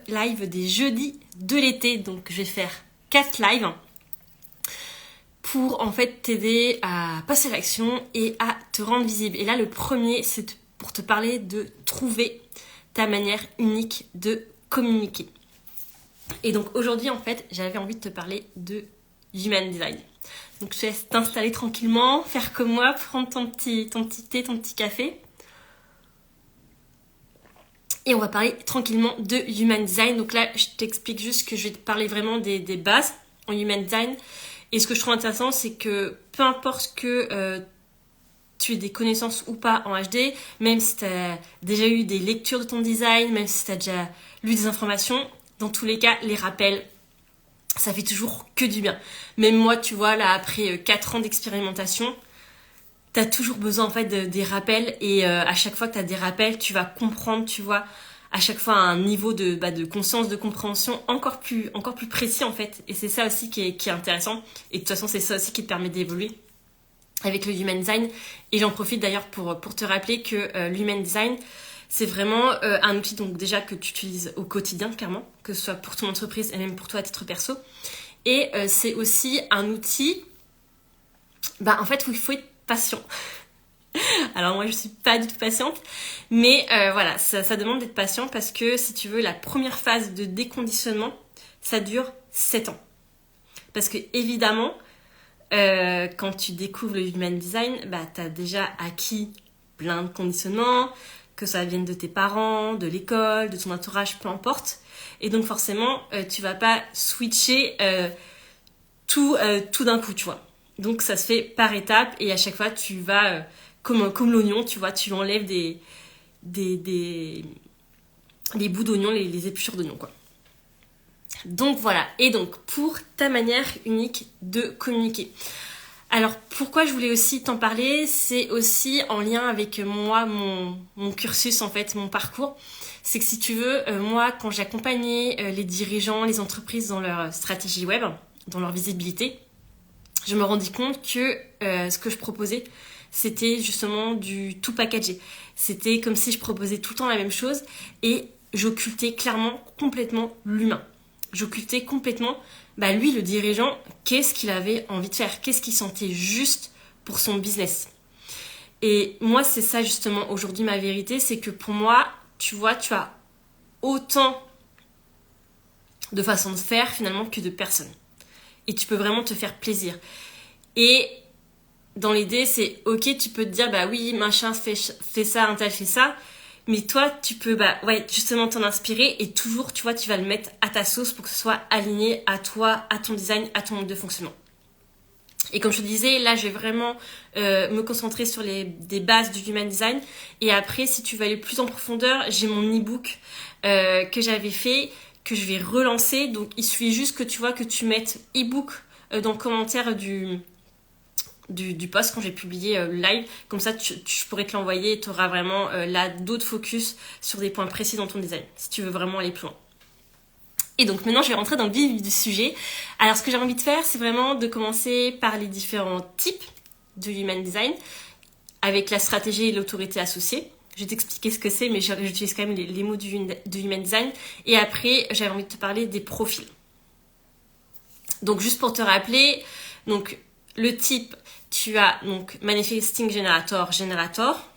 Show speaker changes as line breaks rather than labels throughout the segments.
live des jeudis de l'été. Donc je vais faire 4 lives pour en fait t'aider à passer à l'action et à te rendre visible. Et là le premier c'est pour te parler de trouver ta manière unique de communiquer. Et donc aujourd'hui en fait j'avais envie de te parler de Human Design. Donc je te laisse t'installer tranquillement, faire comme moi, prendre ton petit thé, ton petit café. Et on va parler tranquillement de Human Design. Donc là je t'explique juste que je vais te parler vraiment des bases en Human Design. Et ce que je trouve intéressant c'est que peu importe que tu aies des connaissances ou pas en HD, même si tu as déjà eu des lectures de ton design, même si tu as déjà lu des informations, dans tous les cas, les rappels, ça fait toujours que du bien. Même moi, tu vois, là, après 4 ans d'expérimentation, tu as toujours besoin en fait des rappels et à chaque fois que tu as des rappels, tu vas comprendre, tu vois, à chaque fois à un niveau de conscience, de compréhension encore plus précis en fait. Et c'est ça aussi qui est intéressant. Et de toute façon, c'est ça aussi qui te permet d'évoluer avec le Human Design. Et j'en profite d'ailleurs pour te rappeler que l'Human Design, c'est vraiment un outil donc déjà que tu utilises au quotidien, clairement, que ce soit pour ton entreprise et même pour toi à titre perso. Et c'est aussi un outil en fait, où il faut être patient. Alors moi, je suis pas du tout patiente, mais voilà, ça demande d'être patient parce que si tu veux, la première phase de déconditionnement, ça dure 7 ans. Parce que évidemment, quand tu découvres le Human Design, tu as déjà acquis plein de conditionnements, que ça vienne de tes parents, de l'école, de ton entourage, peu importe. Et donc forcément, tu vas pas switcher tout d'un coup, tu vois. Donc ça se fait par étapes et à chaque fois, tu vas, comme l'oignon, tu vois, tu enlèves des bouts d'oignon, les épluchures d'oignon, quoi. Donc voilà, et donc pour ta manière unique de communiquer. Alors pourquoi je voulais aussi t'en parler, c'est aussi en lien avec moi, mon cursus en fait, mon parcours. C'est que si tu veux, moi quand j'accompagnais les dirigeants, les entreprises dans leur stratégie web, dans leur visibilité, je me rendis compte que ce que je proposais, c'était justement du tout packagé. C'était comme si je proposais tout le temps la même chose et j'occultais clairement complètement l'humain. J'occultais complètement, lui, le dirigeant, qu'est-ce qu'il avait envie de faire, qu'est-ce qu'il sentait juste pour son business. Et moi, c'est ça justement aujourd'hui ma vérité, c'est que pour moi, tu vois, tu as autant de façons de faire finalement que de personnes. Et tu peux vraiment te faire plaisir. Et dans l'idée, c'est ok, tu peux te dire, oui, machin fait ça, un tel fait ça. Mais toi, tu peux justement t'en inspirer et toujours, tu vois, tu vas le mettre à ta sauce pour que ce soit aligné à toi, à ton design, à ton mode de fonctionnement. Et comme je te disais, là, je vais vraiment me concentrer sur des bases du Human Design. Et après, si tu veux aller plus en profondeur, j'ai mon e-book que j'avais fait, que je vais relancer. Donc, il suffit juste que tu vois que tu mettes e-book dans le commentaire du post quand j'ai publié live, comme ça je pourrais te l'envoyer et tu auras vraiment là d'autres focus sur des points précis dans ton design si tu veux vraiment aller plus loin. Et donc maintenant je vais rentrer dans le vif du sujet. Alors ce que j'ai envie de faire, c'est vraiment de commencer par les différents types de Human Design avec la stratégie et l'autorité associée. Je vais t'expliquer ce que c'est, mais j'utilise quand même les mots de Human Design. Et après j'avais envie de te parler des profils. Donc juste pour te rappeler, donc le type, tu as donc Manifesting Generator,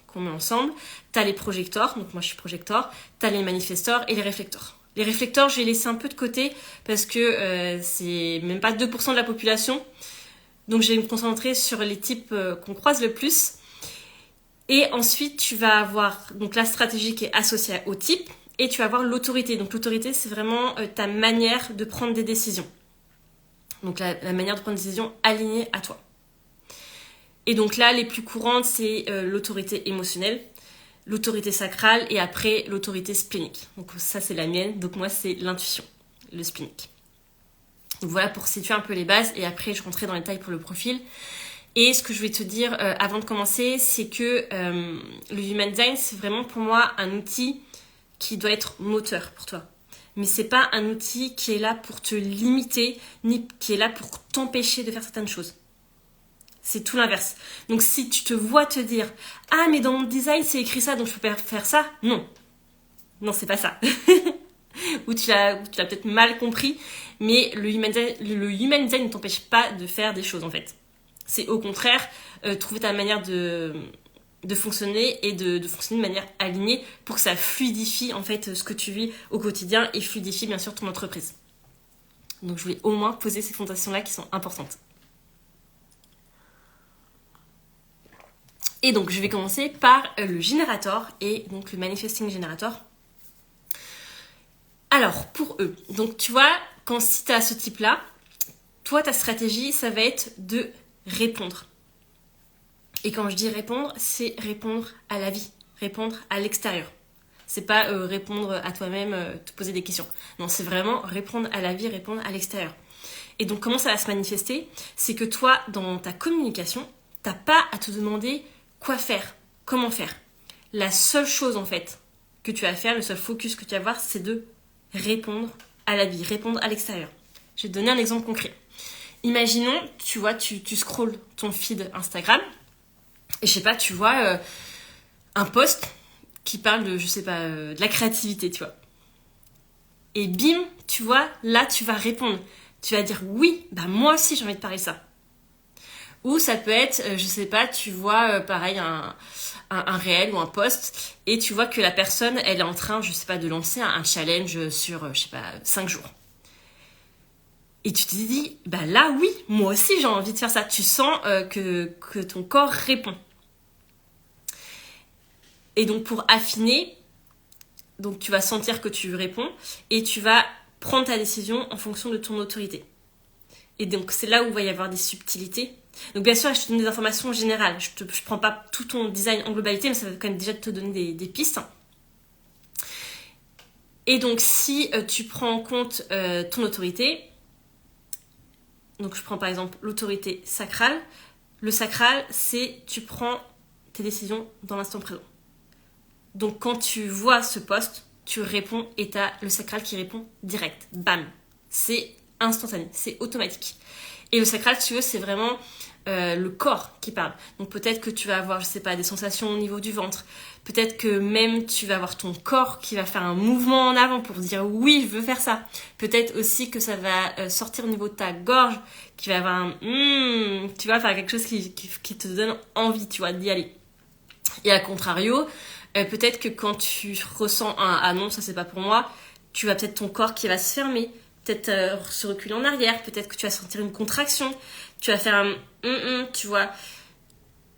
qu'on met ensemble. Tu as les projecteurs, donc moi je suis projecteur. Tu as les manifestors et les réflecteurs. Les réflecteurs, je vais laisser un peu de côté parce que c'est même pas 2% de la population. Donc je vais me concentrer sur les types qu'on croise le plus. Et ensuite, tu vas avoir donc la stratégie qui est associée au type et tu vas avoir l'autorité. Donc l'autorité, c'est vraiment ta manière de prendre des décisions. Donc la manière de prendre des décisions alignée à toi. Et donc là, les plus courantes, c'est l'autorité émotionnelle, l'autorité sacrale et après l'autorité splénique. Donc ça, c'est la mienne. Donc moi, c'est l'intuition, le splénique. Donc voilà pour situer un peu les bases et après, je rentrerai dans les détails pour le profil. Et ce que je vais te dire avant de commencer, c'est que le Human Design, c'est vraiment pour moi un outil qui doit être moteur pour toi. Mais c'est pas un outil qui est là pour te limiter, ni qui est là pour t'empêcher de faire certaines choses. C'est tout l'inverse. Donc si tu te vois te dire « Ah, mais dans mon design, c'est écrit ça, donc je peux pas faire ça », non. Non, c'est pas ça. ou tu l'as peut-être mal compris, mais le human design ne t'empêche pas de faire des choses en fait. C'est au contraire trouver ta manière de fonctionner et de fonctionner de manière alignée pour que ça fluidifie en fait ce que tu vis au quotidien et fluidifie bien sûr ton entreprise. Donc je voulais au moins poser ces fondations-là qui sont importantes. Et donc je vais commencer par le générateur et donc le manifesting generator. Alors pour eux, donc tu vois, si tu as ce type-là, toi ta stratégie ça va être de répondre. Et quand je dis répondre, c'est répondre à la vie, répondre à l'extérieur. C'est pas répondre à toi-même, te poser des questions. Non, c'est vraiment répondre à la vie, répondre à l'extérieur. Et donc comment ça va se manifester? C'est que toi, dans ta communication, t'as pas à te demander quoi faire, comment faire. La seule chose en fait que tu vas faire, le seul focus que tu vas avoir, c'est de répondre à la vie, répondre à l'extérieur. Je vais te donner un exemple concret. Imaginons, tu vois, tu scrolles ton feed Instagram et je sais pas, tu vois un post qui parle de, je sais pas, de la créativité, tu vois. Et bim, tu vois, là tu vas répondre. Tu vas dire oui, bah moi aussi j'ai envie de parler de ça. Ou ça peut être, je sais pas, tu vois pareil un réel ou un post et tu vois que la personne, elle est en train, je sais pas, de lancer un challenge sur, je sais pas, 5 jours. Et tu te dis, bah là oui, moi aussi j'ai envie de faire ça. Tu sens que ton corps répond. Et donc pour affiner, donc tu vas sentir que tu réponds et tu vas prendre ta décision en fonction de ton autorité. Et donc c'est là où il va y avoir des subtilités. Donc bien sûr, je te donne des informations générales. Je prends pas tout ton design en globalité, mais ça va quand même déjà te donner des pistes. Et donc si tu prends en compte ton autorité, donc je prends par exemple l'autorité sacrale. Le sacral, c'est tu prends tes décisions dans l'instant présent. Donc quand tu vois ce post, tu réponds et tu as le sacral qui répond direct. Bam. C'est instantané, c'est automatique. Et le sacral, si tu veux, c'est vraiment le corps qui parle. Donc peut-être que tu vas avoir, je sais pas, des sensations au niveau du ventre. Peut-être que même tu vas avoir ton corps qui va faire un mouvement en avant pour dire oui, je veux faire ça. Peut-être aussi que ça va sortir au niveau de ta gorge, qui va avoir un tu vas faire quelque chose qui te donne envie, tu vois, d'y aller. Et à contrario, peut-être que quand tu ressens un ah non, ça c'est pas pour moi, tu vas peut-être ton corps qui va se fermer, peut-être se reculer en arrière, peut-être que tu vas sentir une contraction, tu vas faire un tu vois.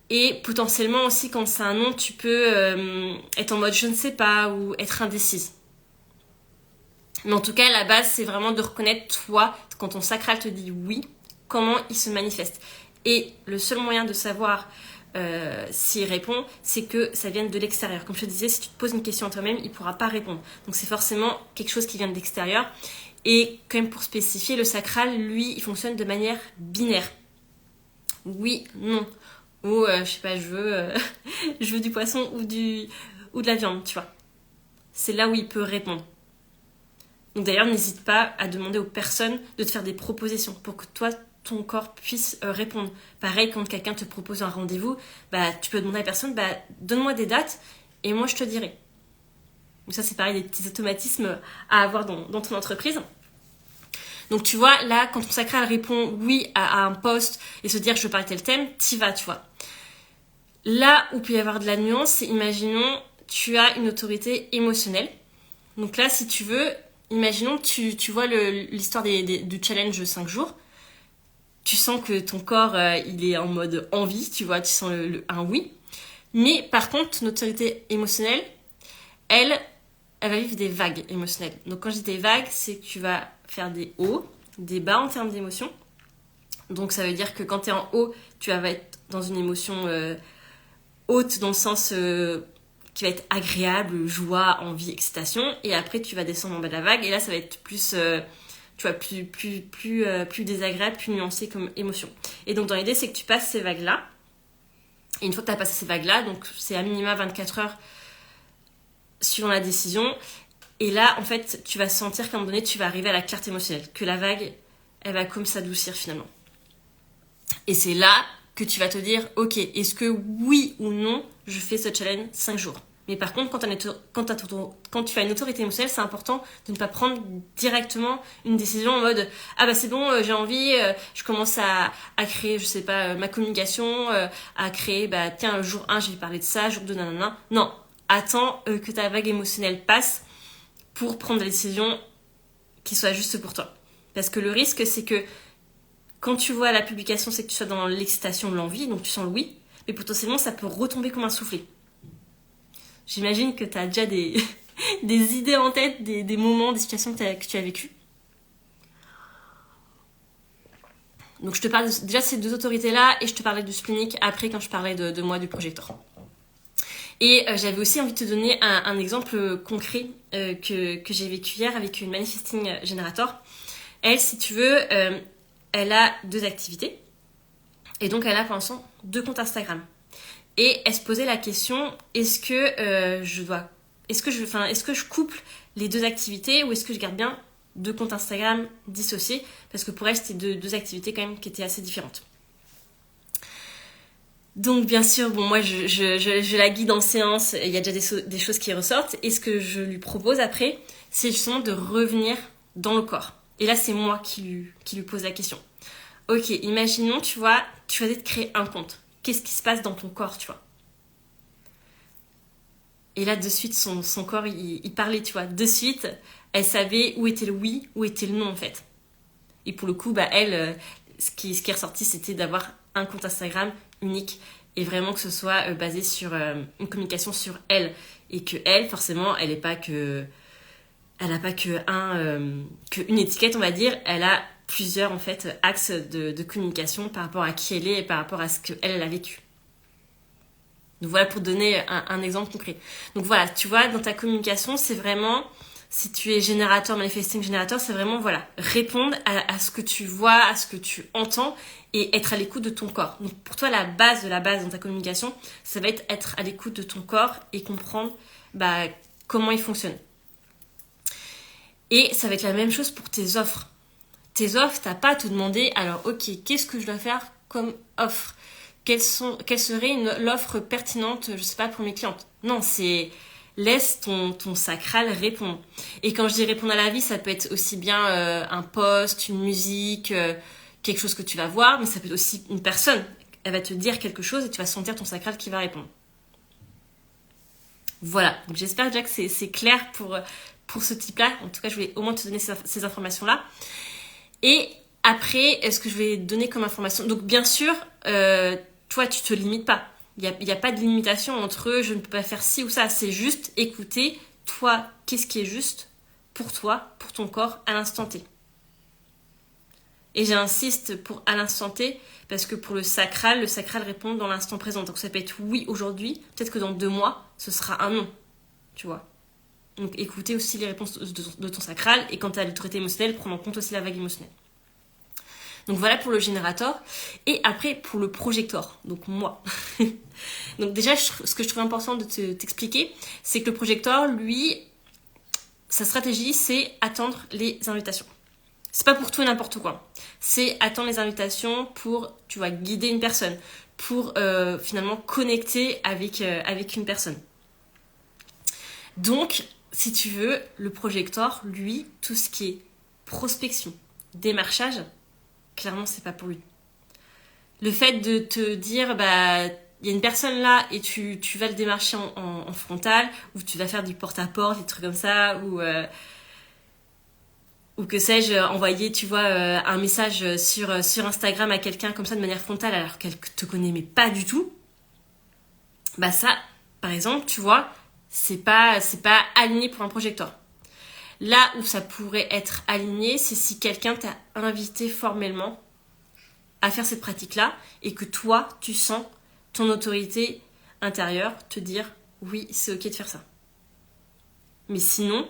Et potentiellement aussi quand c'est un non, tu peux être en mode je ne sais pas ou être indécise. Mais en tout cas, la base, c'est vraiment de reconnaître toi, quand ton sacral te dit oui, comment il se manifeste. Et le seul moyen de savoir s'il répond, c'est que ça vienne de l'extérieur. Comme je te disais, si tu te poses une question à toi-même, il ne pourra pas répondre. Donc c'est forcément quelque chose qui vient de l'extérieur. Et quand même pour spécifier, le sacral, lui, il fonctionne de manière binaire. Oui, non. Ou je sais pas, je veux du poisson ou de la viande, tu vois. C'est là où il peut répondre. Donc d'ailleurs, n'hésite pas à demander aux personnes de te faire des propositions pour que toi, ton corps puisse répondre. Pareil, quand quelqu'un te propose un rendez-vous, bah, tu peux demander à la personne, bah, donne-moi des dates et moi je te dirai. Donc ça, c'est pareil, des petits automatismes à avoir dans ton entreprise. Donc tu vois, là, quand ton sacral répond oui à un poste et se dire je veux parler tel thème, t'y vas, tu vois. Là où peut y avoir de la nuance, c'est imaginons, tu as une autorité émotionnelle. Donc là, si tu veux, imaginons tu vois l'histoire du challenge 5 jours. Tu sens que ton corps, il est en mode envie, tu vois, tu sens un oui. Mais par contre, ton autorité émotionnelle, elle va vivre des vagues émotionnelles. Donc quand je dis des vagues, c'est que tu vas faire des hauts, des bas en termes d'émotions. Donc ça veut dire que quand tu es en haut, tu vas être dans une émotion haute dans le sens qui va être agréable, joie, envie, excitation. Et après, tu vas descendre en bas de la vague. Et là, ça va être plus, tu vois, plus désagréable, plus nuancé comme émotion. Et donc dans l'idée, c'est que tu passes ces vagues-là. Et une fois que tu as passé ces vagues-là, donc c'est à minima 24 heures suivant la décision. Et là, en fait, tu vas sentir qu'à un moment donné, tu vas arriver à la clarté émotionnelle. Que la vague, elle va comme s'adoucir finalement. Et c'est là que tu vas te dire, ok, est-ce que oui ou non, je fais ce challenge 5 jours? Mais par contre, quand tu as une autorité émotionnelle, c'est important de ne pas prendre directement une décision en mode ah bah c'est bon, j'ai envie, je commence à créer, je sais pas, ma communication, à créer, bah tiens, jour 1, je vais parler de ça, jour 2, nanana. Non, attends que ta vague émotionnelle passe pour prendre la décision qui soit juste pour toi. Parce que le risque, c'est que quand tu vois la publication, c'est que tu sois dans l'excitation de l'envie, donc tu sens le oui, mais potentiellement, ça peut retomber comme un soufflet. J'imagine que tu as déjà des idées en tête, des moments, des situations que tu as vécues. Donc je te parle déjà de ces deux autorités-là et je te parlais du splenic après quand je parlais de moi, du projecteur. Et j'avais aussi envie de te donner un exemple concret que j'ai vécu hier avec une manifesting generator. Elle, si tu veux, elle a 2 activités. Et donc elle a pour l'instant 2 comptes Instagram. Et elle se posait la question, est-ce que je couple les 2 activités ou est-ce que je garde bien 2 comptes Instagram dissociés? Parce que pour elle, c'était 2 activités quand même qui étaient assez différentes. Donc bien sûr, bon moi je la guide en séance, il y a déjà des choses qui ressortent. Et ce que je lui propose après, c'est justement de revenir dans le corps. Et là, c'est moi qui lui pose la question. Ok, imaginons, tu vois, tu choisis de créer un compte. Qu'est-ce qui se passe dans ton corps, tu vois? Et là, de suite, son corps, il parlait, tu vois. De suite, elle savait où était le oui, où était le non, en fait. Et pour le coup, bah, elle, ce qui est ressorti, c'était d'avoir un compte Instagram unique et vraiment que ce soit basé sur une communication sur elle. Et que elle, forcément, elle n'a pas que une étiquette, on va dire. Elle a plusieurs, en fait, axes de communication par rapport à qui elle est et par rapport à ce qu'elle a vécu. Donc voilà, pour donner un exemple concret. Donc voilà, tu vois, dans ta communication, c'est vraiment, si tu es générateur, manifesting générateur, c'est vraiment, voilà, répondre à ce que tu vois, à ce que tu entends et être à l'écoute de ton corps. Donc pour toi, la base de la base dans ta communication, ça va être à l'écoute de ton corps et comprendre bah, comment il fonctionne. Et ça va être la même chose pour tes offres. Tes offres, t'as pas à te demander, alors ok, qu'est-ce que je dois faire comme offre? Quelle serait l'offre pertinente, je sais pas, pour mes clientes? Non, c'est laisse ton sacral répondre. Et quand je dis répondre à la vie, ça peut être aussi bien un post, une musique, quelque chose que tu vas voir, mais ça peut être aussi une personne. Elle va te dire quelque chose et tu vas sentir ton sacral qui va répondre. Voilà, donc j'espère déjà que c'est clair pour ce type-là. En tout cas, je voulais au moins te donner ces informations-là. Et après, est-ce que je vais donner comme information? Donc bien sûr, toi, tu te limites pas. Il n'y a pas de limitation entre je ne peux pas faire ci ou ça. C'est juste écouter, toi, qu'est-ce qui est juste pour toi, pour ton corps, à l'instant T. Et j'insiste pour à l'instant T, parce que pour le sacral répond dans l'instant présent. Donc ça peut être oui aujourd'hui, peut-être que dans 2 mois, ce sera un non. Tu vois. Donc écouter aussi les réponses de ton sacral, et quand tu as l'autorité émotionnelle, prendre en compte aussi la vague émotionnelle. Donc voilà pour le générateur. Et après pour le projecteur, donc moi. Donc déjà, ce que je trouve important de t'expliquer, c'est que le projecteur, lui, sa stratégie, c'est attendre les invitations. C'est pas pour tout et n'importe quoi. C'est attendre les invitations pour, tu vois, guider une personne, pour finalement connecter avec une personne. Donc, si tu veux, le projecteur, lui, tout ce qui est prospection, démarchage, clairement, c'est pas pour lui. Le fait de te dire, bah, il y a une personne là et tu vas le démarcher en frontal, ou tu vas faire du porte-à-porte, des trucs comme ça, ou que sais-je, envoyer, tu vois, un message sur Instagram à quelqu'un comme ça de manière frontale alors qu'elle te connaît mais pas du tout. Bah ça, par exemple, tu vois, c'est pas aligné pour un projecteur. Là où ça pourrait être aligné, c'est si quelqu'un t'a invité formellement à faire cette pratique-là et que toi, tu sens ton autorité intérieure te dire oui, c'est ok de faire ça. Mais sinon,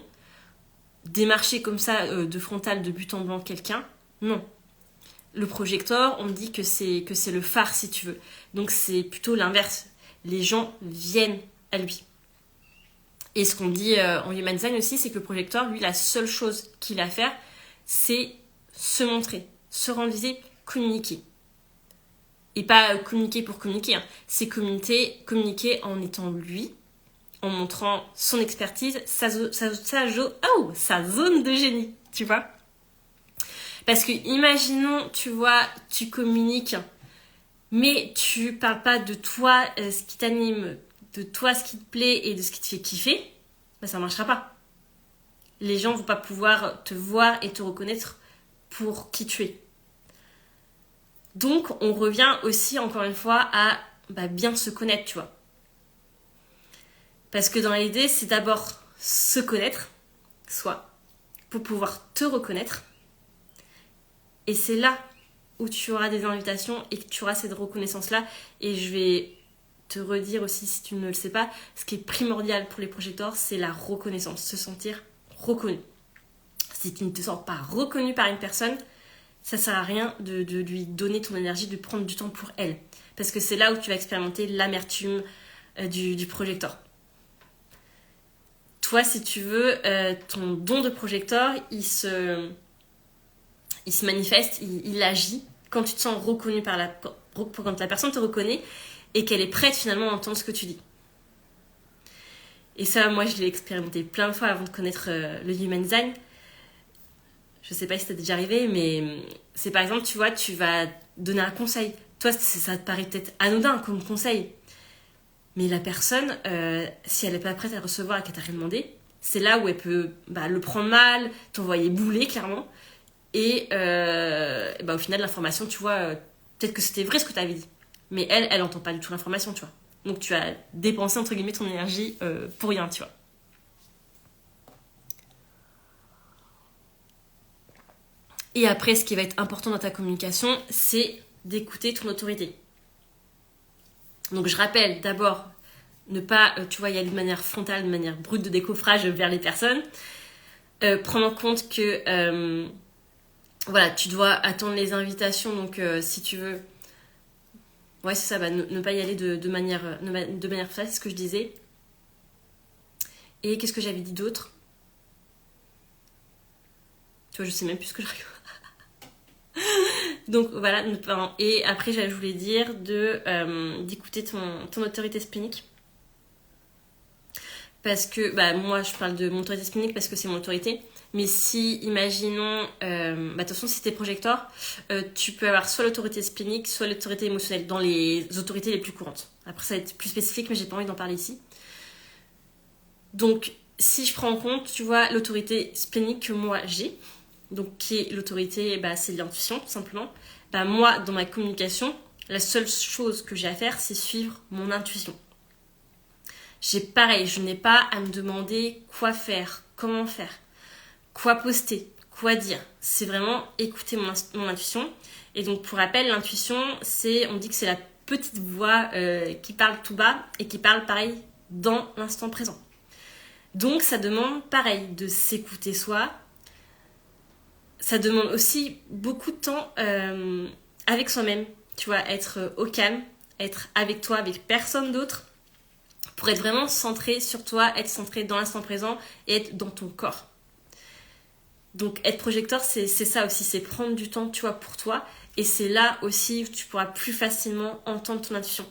démarcher comme ça de frontal, de but en blanc quelqu'un, non. Le projecteur, on dit que c'est le phare si tu veux. Donc c'est plutôt l'inverse. Les gens viennent à lui. Et ce qu'on dit en Human Design aussi, c'est que le projecteur, lui, la seule chose qu'il a à faire, c'est se montrer, se rendre visible, communiquer. Et pas communiquer pour communiquer, hein. C'est communiquer en étant lui, en montrant son expertise, sa zone de génie, tu vois. Parce que imaginons, tu vois, tu communiques, mais tu parles pas de toi, ce qui t'anime, de toi, ce qui te plaît et de ce qui te fait kiffer, bah ça marchera pas. Les gens vont pas pouvoir te voir et te reconnaître pour qui tu es. Donc, on revient aussi, encore une fois, à bien se connaître, tu vois. Parce que dans l'idée, c'est d'abord se connaître, soi, pour pouvoir te reconnaître. Et c'est là où tu auras des invitations et que tu auras cette reconnaissance-là. Et je vais te redire aussi, si tu ne le sais pas, ce qui est primordial pour les projecteurs, c'est la reconnaissance, se sentir reconnu. Si tu ne te sens pas reconnu par une personne, ça sert à rien de lui donner ton énergie, de prendre du temps pour elle. Parce que c'est là où tu vas expérimenter l'amertume du projecteur. Toi, si tu veux, ton don de projecteur, il se manifeste, il agit quand tu te sens reconnu quand la personne te reconnaît et qu'elle est prête finalement à entendre ce que tu dis. Et ça, moi, je l'ai expérimenté plein de fois avant de connaître le Human Design. Je sais pas si ça t'est déjà arrivé, mais c'est par exemple, tu vois, tu vas donner un conseil. Toi, ça te paraît peut-être anodin comme conseil. Mais la personne, si elle n'est pas prête à le recevoir et qu'elle t'a rien demandé, c'est là où elle peut le prendre mal, t'envoyer bouler clairement. Et au final, l'information, tu vois, peut-être que c'était vrai ce que tu avais dit. Mais elle n'entend pas du tout l'information, tu vois. Donc tu as dépensé, entre guillemets, ton énergie pour rien, tu vois. Et après, ce qui va être important dans ta communication, c'est d'écouter ton autorité. Donc je rappelle, d'abord, ne pas, tu vois, y aller de manière frontale, de manière brute de décoffrage vers les personnes. Prendre en compte que, voilà, tu dois attendre les invitations. Donc si tu veux, ouais, c'est ça, ne pas y aller de manière frontale, c'est ce que je disais. Et qu'est-ce que j'avais dit d'autre? Tu vois, je sais même plus ce que je raconte. Donc voilà, et après je voulais dire d'écouter ton autorité splénique. Parce que, moi je parle de mon autorité splénique parce que c'est mon autorité. Mais si, imaginons, de toute façon si t'es projecteur, tu peux avoir soit l'autorité splénique, soit l'autorité émotionnelle, dans les autorités les plus courantes. Après ça va être plus spécifique, mais j'ai pas envie d'en parler ici. Donc si je prends en compte, tu vois, l'autorité splénique que moi j'ai, donc qui est l'autorité, c'est l'intuition tout simplement. Moi, dans ma communication, la seule chose que j'ai à faire, c'est suivre mon intuition. Je n'ai pas à me demander quoi faire, comment faire, quoi poster, quoi dire. C'est vraiment écouter mon intuition. Et donc, pour rappel, l'intuition, on dit que c'est la petite voix qui parle tout bas et qui parle pareil dans l'instant présent. Donc, ça demande pareil de s'écouter soi. Ça demande aussi beaucoup de temps avec soi-même, tu vois, être au calme, être avec toi, avec personne d'autre, pour être vraiment centré sur toi, être centré dans l'instant présent et être dans ton corps. Donc être projecteur, c'est ça aussi, c'est prendre du temps, tu vois, pour toi, et c'est là aussi où tu pourras plus facilement entendre ton intuition.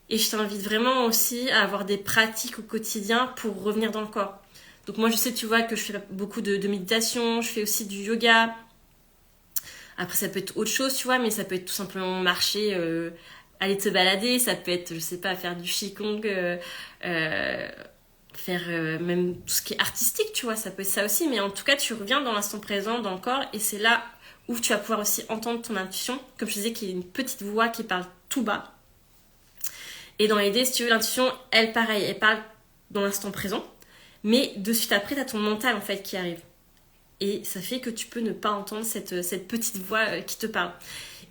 Et je t'invite vraiment aussi à avoir des pratiques au quotidien pour revenir dans le corps. Donc moi je sais, tu vois, que je fais beaucoup de méditation, je fais aussi du yoga. Après ça peut être autre chose, tu vois, mais ça peut être tout simplement marcher, aller te balader, ça peut être, je sais pas, faire du qigong, faire même tout ce qui est artistique, tu vois, ça peut être ça aussi. Mais en tout cas, tu reviens dans l'instant présent, dans le corps, et c'est là où tu vas pouvoir aussi entendre ton intuition, comme je disais, qui est une petite voix qui parle tout bas. Et dans l'idée, si tu veux, l'intuition, elle parle dans l'instant présent. Mais de suite après, t'as ton mental en fait qui arrive. Et ça fait que tu peux ne pas entendre cette petite voix qui te parle.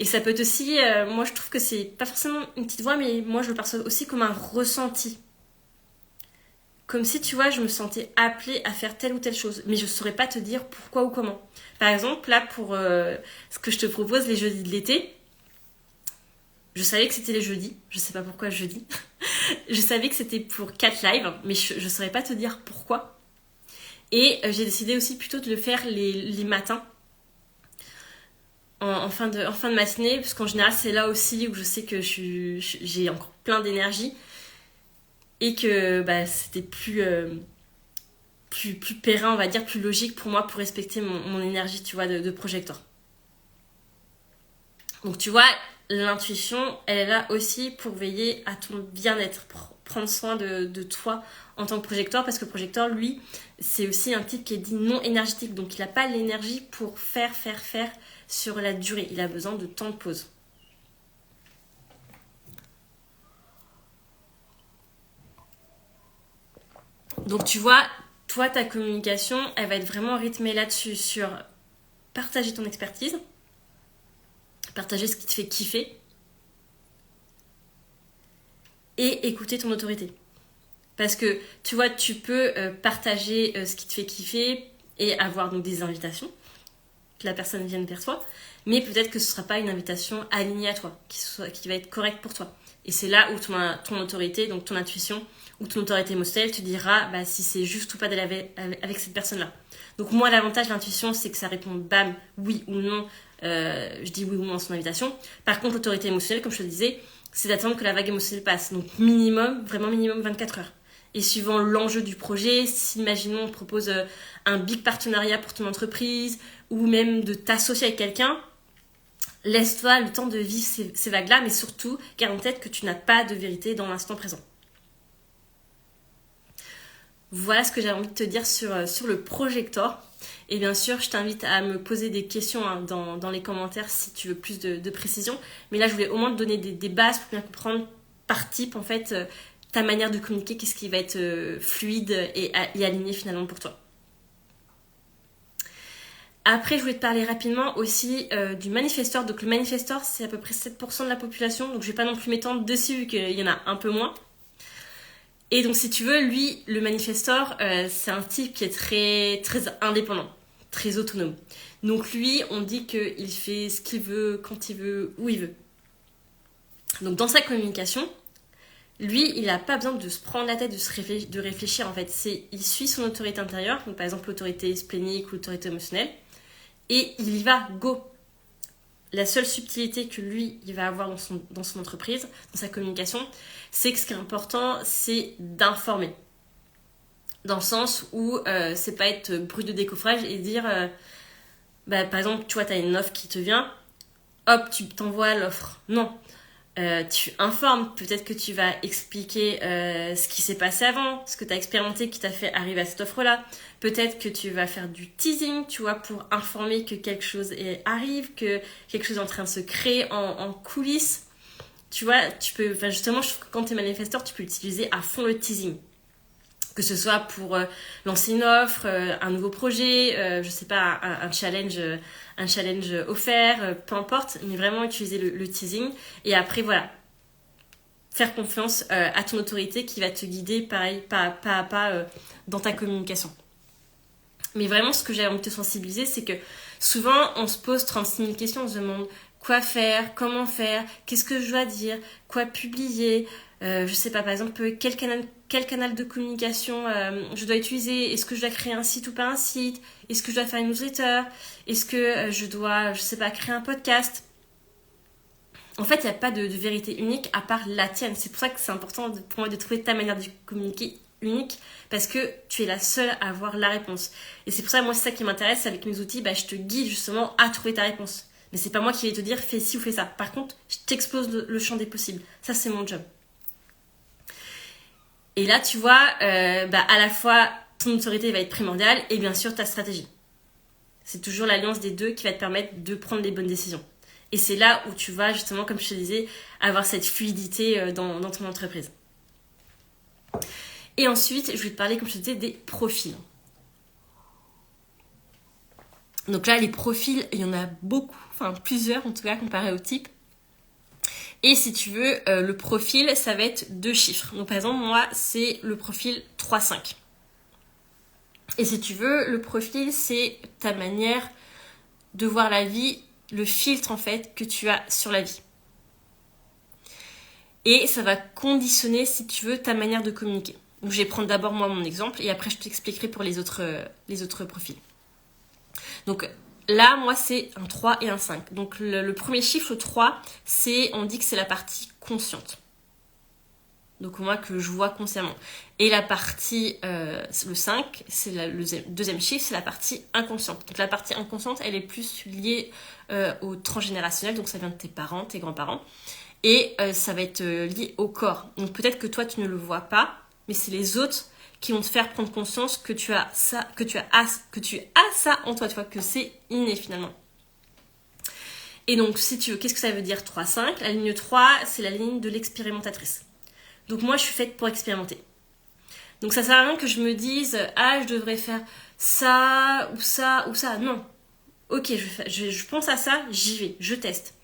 Et ça peut être aussi, moi je trouve que c'est pas forcément une petite voix, mais moi je le perçois aussi comme un ressenti. Comme si, tu vois, je me sentais appelée à faire telle ou telle chose. Mais je saurais pas te dire pourquoi ou comment. Par exemple, là pour ce que je te propose, les jeudis de l'été, je savais que c'était les jeudis. Je sais pas pourquoi jeudi. Je savais que c'était pour 4 lives, mais je saurais pas te dire pourquoi. Et j'ai décidé aussi plutôt de le faire les matins, en fin de matinée, parce qu'en général c'est là aussi où je sais que j'ai encore plein d'énergie. et que c'était plus périn, on va dire, plus logique pour moi pour respecter mon énergie, tu vois, de projecteur. Donc tu vois, l'intuition, elle est là aussi pour veiller à ton bien-être, pour prendre soin de toi en tant que projecteur, parce que le projecteur, lui, c'est aussi un type qui est dit non énergétique, donc il n'a pas l'énergie pour faire sur la durée, il a besoin de temps de pause. Donc tu vois, toi, ta communication, elle va être vraiment rythmée là-dessus, sur partager ton expertise, partager ce qui te fait kiffer, et écouter ton autorité. Parce que, tu vois, tu peux partager ce qui te fait kiffer et avoir donc des invitations, que la personne vienne vers toi, mais peut-être que ce ne sera pas une invitation alignée à toi, qui va être correcte pour toi. Et c'est là où ton autorité, donc ton intuition, ou ton autorité émotionnelle te dira si c'est juste ou pas d'aller avec cette personne-là. Donc moi, l'avantage de l'intuition, c'est que ça répond bam, oui ou non. Je dis oui ou non à son invitation. Par contre, l'autorité émotionnelle, comme je te le disais, c'est d'attendre que la vague émotionnelle passe. Donc vraiment minimum 24 heures. Et suivant l'enjeu du projet, si imaginons on propose un big partenariat pour ton entreprise, ou même de t'associer avec quelqu'un, laisse-toi le temps de vivre ces vagues-là, mais surtout, garde en tête que tu n'as pas de vérité dans l'instant présent. Voilà ce que j'avais envie de te dire sur le projector. Et bien sûr, je t'invite à me poser des questions dans les commentaires si tu veux plus de précision. Mais là, je voulais au moins te donner des bases pour bien comprendre par type, en fait, ta manière de communiquer, qu'est-ce qui va être fluide et aligné finalement pour toi. Après, je voulais te parler rapidement aussi du manifesteur. Donc le manifesteur, c'est à peu près 7% de la population. Donc je ne vais pas non plus m'étendre dessus vu qu'il y en a un peu moins. Et donc si tu veux, lui, le manifesteur, c'est un type qui est très, très indépendant, très autonome. Donc lui, on dit qu'il fait ce qu'il veut, quand il veut, où il veut. Donc dans sa communication, lui, il n'a pas besoin de se prendre la tête, de réfléchir en fait. Il suit son autorité intérieure, donc par exemple l'autorité splénique ou l'autorité émotionnelle, et il y va, go. La seule subtilité que lui, il va avoir dans son entreprise, dans sa communication, c'est que ce qui est important, c'est d'informer. Dans le sens où c'est pas être brut de décoffrage et dire, par exemple, tu vois, tu as une offre qui te vient, hop, tu t'envoies l'offre. Non. Tu informes, peut-être que tu vas expliquer ce qui s'est passé avant, ce que tu as expérimenté qui t'a fait arriver à cette offre-là. Peut-être que tu vas faire du teasing, tu vois, pour informer que quelque chose arrive, que quelque chose est en train de se créer en coulisses. Tu vois, justement, je trouve que quand tu es manifesteur, tu peux utiliser à fond le teasing. Que ce soit pour lancer une offre, un nouveau projet, je sais pas, un challenge offert, peu importe, mais vraiment utiliser le teasing. Et après, voilà, faire confiance à ton autorité qui va te guider, pareil, pas à pas dans ta communication. Mais vraiment, ce que j'ai envie de te sensibiliser, c'est que souvent, on se pose 36 000 questions, on se demande quoi faire, comment faire, qu'est-ce que je dois dire, quoi publier, je sais pas, par exemple, quel canal de communication je dois utiliser, est-ce que je dois créer un site ou pas un site, est-ce que je dois faire une newsletter, est-ce que je dois, je sais pas, créer un podcast. En fait, il n'y a pas de vérité unique à part la tienne. C'est pour ça que c'est important pour moi de trouver ta manière de communiquer unique, parce que tu es la seule à avoir la réponse. Et c'est pour ça, moi, c'est ça qui m'intéresse avec mes outils, je te guide justement à trouver ta réponse. Mais c'est pas moi qui vais te dire fais ci ou fais ça. Par contre, je t'explose le champ des possibles. Ça, c'est mon job. Et là, tu vois, à la fois, ton autorité va être primordiale et bien sûr, ta stratégie. C'est toujours l'alliance des deux qui va te permettre de prendre les bonnes décisions. Et c'est là où tu vas, justement, comme je te disais, avoir cette fluidité dans ton entreprise. Et ensuite, je vais te parler, comme je te disais, des profils. Donc là, les profils, il y en a beaucoup, enfin plusieurs en tout cas, comparé au type. Et si tu veux, le profil, ça va être 2 chiffres. Donc par exemple, moi, c'est le profil 3-5. Et si tu veux, le profil, c'est ta manière de voir la vie, le filtre en fait que tu as sur la vie. Et ça va conditionner, si tu veux, ta manière de communiquer. Donc je vais prendre d'abord moi mon exemple et après je t'expliquerai pour les autres profils. Donc là, moi, c'est un 3 et un 5. Donc le premier chiffre, le 3, on dit que c'est la partie consciente. Donc moi que je vois consciemment. Et la partie, le 5, c'est le deuxième chiffre, c'est la partie inconsciente. Donc la partie inconsciente, elle est plus liée au transgénérationnel, donc ça vient de tes parents, tes grands-parents. Et ça va être lié au corps. Donc peut-être que toi tu ne le vois pas, mais c'est les autres qui vont te faire prendre conscience que tu as ça, que tu as ça en toi, tu vois, que c'est inné finalement. Et donc si tu veux, qu'est-ce que ça veut dire 3-5 ? La ligne 3, c'est la ligne de l'expérimentatrice. Donc moi je suis faite pour expérimenter. Donc ça sert à rien que je me dise je devrais faire ça ou ça ou ça. Non. Ok, je pense à ça, j'y vais, je teste.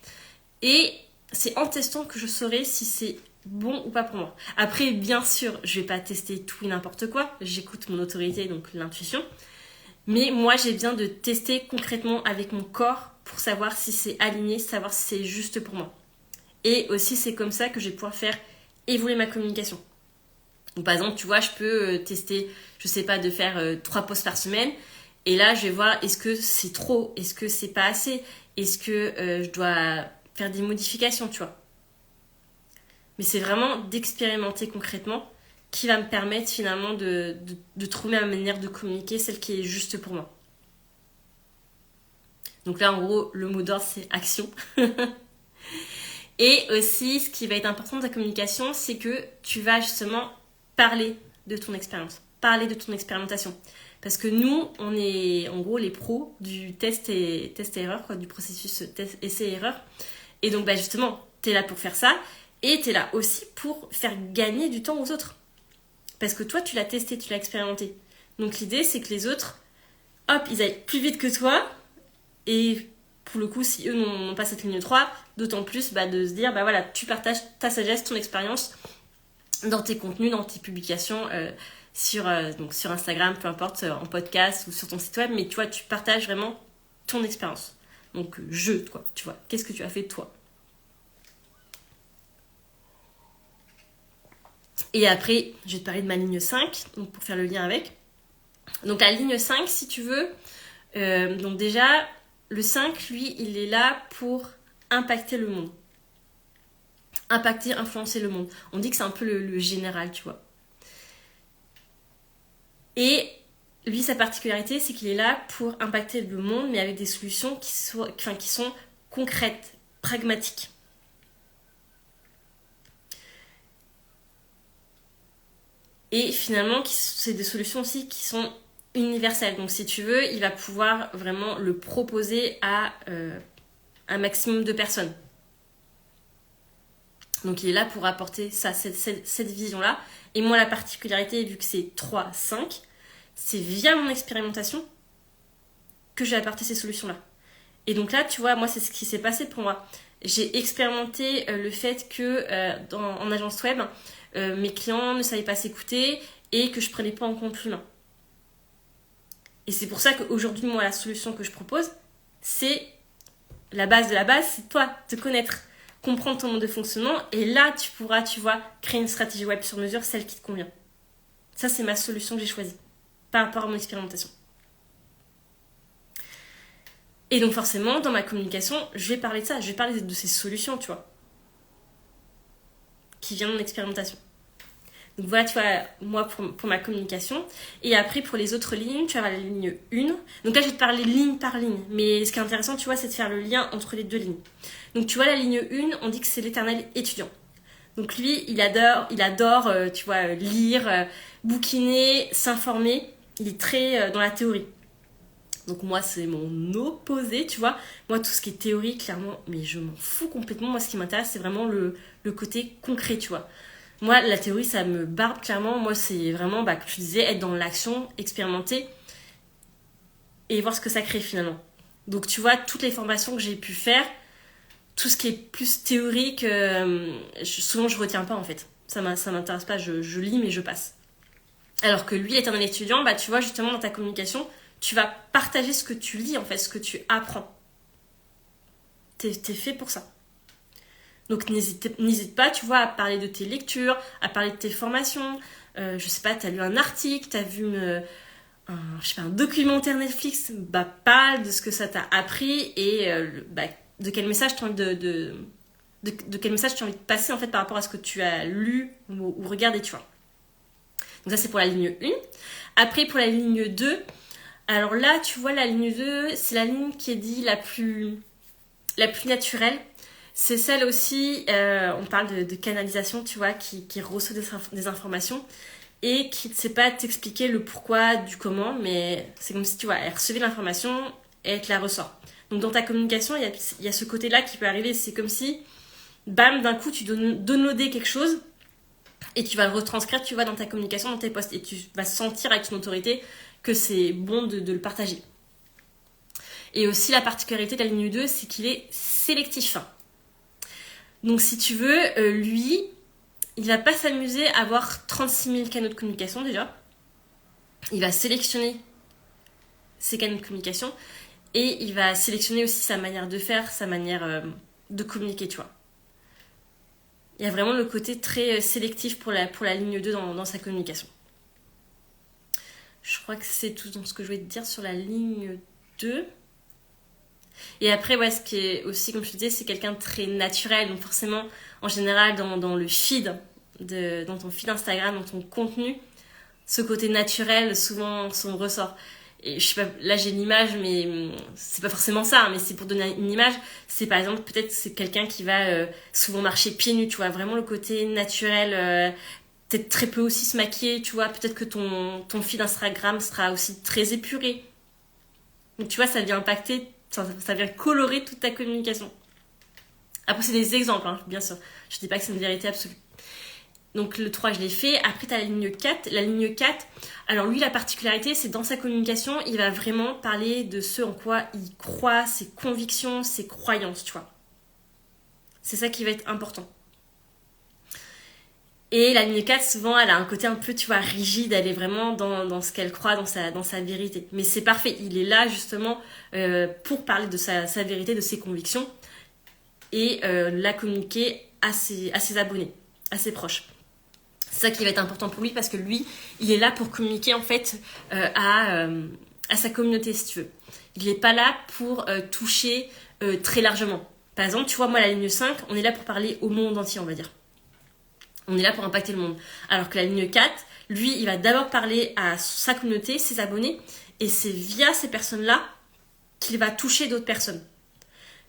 Et c'est en testant que je saurai si c'est bon ou pas pour moi. Après, bien sûr, je vais pas tester tout et n'importe quoi. J'écoute mon autorité, donc l'intuition. Mais moi, j'ai besoin de tester concrètement avec mon corps pour savoir si c'est aligné, savoir si c'est juste pour moi. Et aussi, c'est comme ça que je vais pouvoir faire évoluer ma communication. Donc, par exemple, tu vois, je peux tester, je sais pas, de faire 3 posts par semaine. Et là, je vais voir, est-ce que c'est trop ? Est-ce que c'est pas assez ? Est-ce que je dois faire des modifications, tu vois ? Mais c'est vraiment d'expérimenter concrètement qui va me permettre finalement de trouver ma manière de communiquer, celle qui est juste pour moi. Donc là, en gros, le mot d'ordre, c'est action. Et aussi, ce qui va être important dans ta communication, c'est que tu vas justement parler de ton expérience, parler de ton expérimentation. Parce que nous, on est en gros les pros du test et erreur, quoi, du processus test, essai-erreur. Et donc, justement, tu es là pour faire ça. Et tu es là aussi pour faire gagner du temps aux autres. Parce que toi, tu l'as testé, tu l'as expérimenté. Donc l'idée, c'est que les autres, hop, ils aillent plus vite que toi. Et pour le coup, si eux n'ont pas cette ligne 3, d'autant plus de se dire, voilà, tu partages ta sagesse, ton expérience dans tes contenus, dans tes publications sur Instagram, peu importe, en podcast ou sur ton site web. Mais tu vois, tu partages vraiment ton expérience. Donc toi, tu vois, qu'est-ce que tu as fait toi ? Et après, je vais te parler de ma ligne 5, donc pour faire le lien avec. Donc la ligne 5, si tu veux, donc déjà, le 5, lui, il est là pour impacter le monde. Impacter, influencer le monde. On dit que c'est un peu le général, tu vois. Et lui, sa particularité, c'est qu'il est là pour impacter le monde, mais avec des solutions qui sont concrètes, pragmatiques. Et finalement, c'est des solutions aussi qui sont universelles. Donc si tu veux, il va pouvoir vraiment le proposer à un maximum de personnes. Donc il est là pour apporter ça, cette vision-là. Et moi, la particularité, vu que c'est 3-5, c'est via mon expérimentation que j'ai apporté ces solutions-là. Et donc là, tu vois, moi, c'est ce qui s'est passé pour moi. J'ai expérimenté le fait que en agence web, mes clients ne savaient pas s'écouter et que je prenais pas en compte l'humain. Et c'est pour ça qu'aujourd'hui, moi, la solution que je propose, c'est la base de la base, c'est toi, te connaître, comprendre ton mode de fonctionnement. Et là, tu pourras, tu vois, créer une stratégie web sur mesure, celle qui te convient. Ça, c'est ma solution que j'ai choisie par rapport à mon expérimentation. Et donc forcément, dans ma communication, je vais parler de ça, je vais parler de ces solutions, tu vois, qui viennent de mon expérimentation. Donc voilà, tu vois, moi pour ma communication. Et après, pour les autres lignes, tu vas avoir la ligne 1. Donc là, je vais te parler ligne par ligne. Mais ce qui est intéressant, tu vois, c'est de faire le lien entre les deux lignes. Donc tu vois, la ligne 1, on dit que c'est l'éternel étudiant. Donc lui, il adore tu vois, lire, bouquiner, s'informer. Il est très dans la théorie. Donc moi, c'est mon opposé, tu vois. Moi, tout ce qui est théorie, clairement, mais je m'en fous complètement. Moi, ce qui m'intéresse, c'est vraiment le côté concret, tu vois. Moi, la théorie, ça me barbe, clairement. Moi, c'est vraiment, comme tu disais, être dans l'action, expérimenter et voir ce que ça crée, finalement. Donc, tu vois, toutes les formations que j'ai pu faire, tout ce qui est plus théorique, souvent, je retiens pas, en fait. Ça m'intéresse pas, je lis, mais je passe. Alors que lui, étant un étudiant, tu vois, justement, dans ta communication, tu vas partager ce que tu lis, en fait, ce que tu apprends. T'es fait pour ça. Donc n'hésite pas, tu vois, à parler de tes lectures, à parler de tes formations. Je sais pas, t'as lu un article, t'as vu un documentaire Netflix, parle de ce que ça t'a appris et de quel message t'as envie de de quel message tu as envie de passer en fait par rapport à ce que tu as lu ou regardé, tu vois. Donc ça c'est pour la ligne 1. Après pour la ligne 2, alors là tu vois la ligne 2, c'est la ligne qui est dit la plus naturelle. C'est celle aussi, on parle de canalisation, tu vois, qui reçoit des informations et qui ne sait pas t'expliquer le pourquoi du comment, mais c'est comme si tu vois, elle recevait l'information et elle te la ressort. Donc dans ta communication, il y a ce côté-là qui peut arriver, c'est comme si, bam, d'un coup tu downloadais quelque chose et tu vas le retranscrire, tu vois, dans ta communication, dans tes posts, et tu vas sentir avec ton autorité que c'est bon de le partager. Et aussi la particularité de la ligne 2, c'est qu'il est sélectif. Donc si tu veux, lui, il va pas s'amuser à avoir 36 000 canaux de communication déjà. Il va sélectionner ses canaux de communication et il va sélectionner aussi sa manière de faire, sa manière de communiquer, tu vois. Il y a vraiment le côté très sélectif pour la ligne 2 dans sa communication. Je crois que c'est tout dans ce que je voulais te dire sur la ligne 2. Et après, ouais, ce qui est aussi, comme je te disais, c'est quelqu'un de très naturel. Donc forcément, en général, dans le feed, dans ton feed Instagram, dans ton contenu, ce côté naturel, souvent, son ressort. Et je sais pas, là j'ai l'image, mais c'est pas forcément ça, hein, mais c'est pour donner une image. C'est par exemple, peut-être c'est quelqu'un qui va souvent marcher pieds nus, tu vois, vraiment le côté naturel, peut-être très peu aussi se maquiller, tu vois, peut-être que ton feed Instagram sera aussi très épuré. Donc tu vois, ça vient impacter, ça vient colorer toute ta communication. Après c'est des exemples, hein, bien sûr. Je dis pas que c'est une vérité absolue. Donc le 3, je l'ai fait. Après, tu as la ligne 4. La ligne 4, alors lui, la particularité, c'est dans sa communication, il va vraiment parler de ce en quoi il croit, ses convictions, ses croyances, tu vois. C'est ça qui va être important. Et la ligne 4, souvent, elle a un côté un peu, tu vois, rigide. Elle est vraiment dans ce qu'elle croit, dans sa vérité. Mais c'est parfait. Il est là, justement, pour parler de sa vérité, de ses convictions et la communiquer à ses abonnés, à ses proches. C'est ça qui va être important pour lui parce que lui, il est là pour communiquer en fait à sa communauté, si tu veux. Il n'est pas là pour toucher très largement. Par exemple, tu vois, moi, la ligne 5, on est là pour parler au monde entier, on va dire. On est là pour impacter le monde. Alors que la ligne 4, lui, il va d'abord parler à sa communauté, ses abonnés, et c'est via ces personnes-là qu'il va toucher d'autres personnes.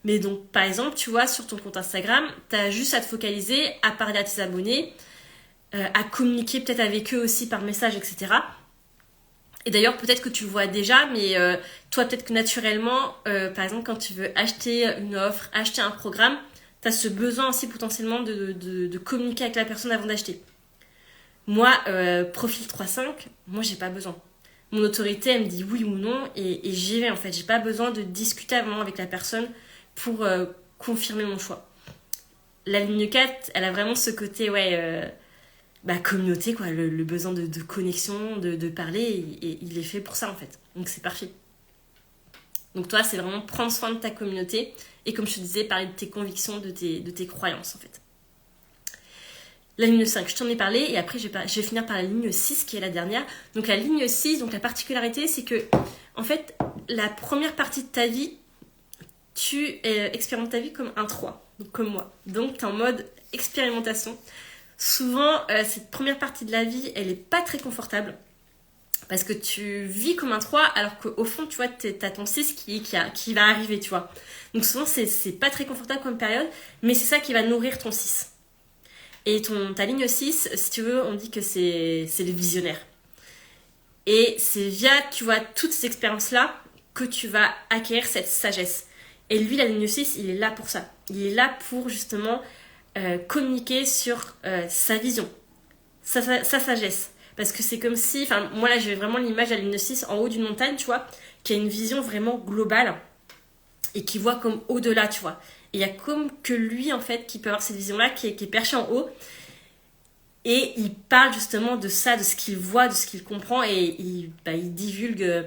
Mais donc, par exemple, tu vois, sur ton compte Instagram, tu as juste à te focaliser à parler à tes abonnés, à communiquer peut-être avec eux aussi par message, etc. Et d'ailleurs, peut-être que tu le vois déjà, mais toi, peut-être que naturellement, par exemple, quand tu veux acheter une offre, acheter un programme, tu as ce besoin aussi potentiellement de communiquer avec la personne avant d'acheter. Moi, profil 3.5, moi, j'ai pas besoin. Mon autorité, elle me dit oui ou non, et j'y vais en fait. J'ai pas besoin de discuter avant avec la personne pour confirmer mon choix. La ligne 4, elle a vraiment ce côté, communauté, quoi, le besoin de connexion, de parler, et il est fait pour ça en fait. Donc c'est parfait. Donc toi, c'est vraiment prendre soin de ta communauté et comme je te disais, parler de tes convictions, de tes croyances en fait. La ligne 5, je t'en ai parlé et après je vais finir par la ligne 6 qui est la dernière. Donc la ligne 6, donc la particularité, c'est que en fait, la première partie de ta vie, tu expérimentes ta vie comme un 3, donc comme moi. Donc tu es en mode expérimentation. Souvent, cette première partie de la vie, elle n'est pas très confortable parce que tu vis comme un 3 alors qu'au fond, tu vois, t'as ton 6 qui va arriver, tu vois. Donc souvent, c'est pas très confortable comme période, mais c'est ça qui va nourrir ton 6. Et ta ligne 6, si tu veux, on dit que c'est le visionnaire. Et c'est via, tu vois, toutes ces expériences-là que tu vas acquérir cette sagesse. Et lui, la ligne 6, il est là pour ça. Il est là pour justement communiquer sur sa vision, sa sagesse. Parce que c'est comme si, enfin, moi là, j'ai vraiment l'image de la ligne 6 en haut d'une montagne, tu vois, qui a une vision vraiment globale et qui voit comme au-delà, tu vois. Et il y a comme que lui, en fait, qui peut avoir cette vision-là, qui est perché en haut. Et il parle justement de ça, de ce qu'il voit, de ce qu'il comprend, et il divulgue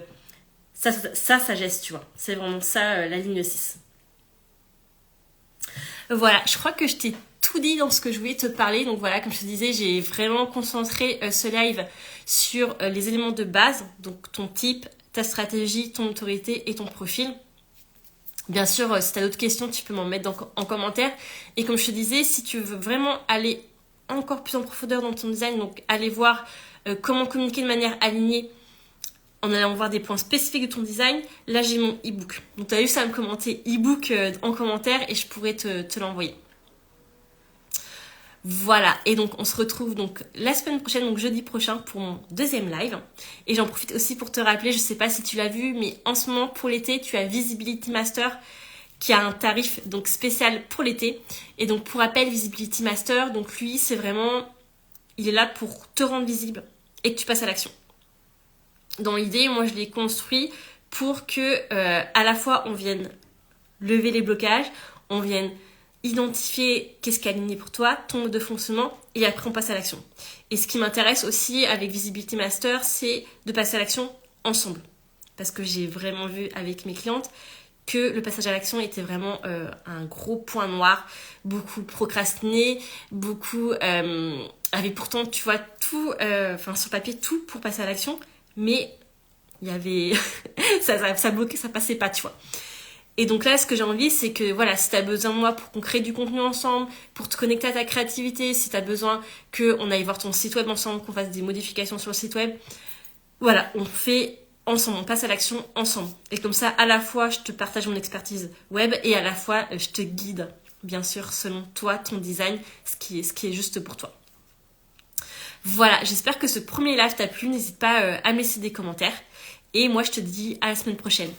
sa sagesse, tu vois. C'est vraiment ça, la ligne 6. Voilà, je crois que je t'ai tout dit dans ce que je voulais te parler. Donc voilà, comme je te disais, j'ai vraiment concentré ce live sur les éléments de base. Donc ton type, ta stratégie, ton autorité et ton profil. Bien sûr, si tu as d'autres questions, tu peux m'en mettre en commentaire. Et comme je te disais, si tu veux vraiment aller encore plus en profondeur dans ton design, donc aller voir comment communiquer de manière alignée en allant voir des points spécifiques de ton design, là j'ai mon e-book. Donc tu as juste à me commenter e-book en commentaire et je pourrais te l'envoyer. Voilà, et donc on se retrouve donc la semaine prochaine, donc jeudi prochain pour mon deuxième live. Et j'en profite aussi pour te rappeler, je sais pas si tu l'as vu, mais en ce moment pour l'été, tu as Visibility Master qui a un tarif donc spécial pour l'été. Et donc pour rappel, Visibility Master, donc lui c'est vraiment, il est là pour te rendre visible et que tu passes à l'action. Dans l'idée, moi je l'ai construit pour que à la fois on vienne lever les blocages, on vienne identifier qu'est-ce qui est aligné pour toi, ton mode de fonctionnement, et après on passe à l'action. Et ce qui m'intéresse aussi avec Visibility Master, c'est de passer à l'action ensemble. Parce que j'ai vraiment vu avec mes clientes que le passage à l'action était vraiment un gros point noir. Beaucoup procrastiné, beaucoup avaient pourtant, tu vois, tout, sur papier, tout pour passer à l'action, mais il y avait... ça bloquait, ça passait pas, tu vois. Et donc là, ce que j'ai envie, c'est que voilà, si tu as besoin de moi pour qu'on crée du contenu ensemble, pour te connecter à ta créativité, si tu as besoin qu'on aille voir ton site web ensemble, qu'on fasse des modifications sur le site web, voilà, on fait ensemble, on passe à l'action ensemble. Et comme ça, à la fois, je te partage mon expertise web et à la fois, je te guide, bien sûr, selon toi, ton design, ce qui est juste pour toi. Voilà, j'espère que ce premier live t'a plu. N'hésite pas à me laisser des commentaires. Et moi, je te dis à la semaine prochaine.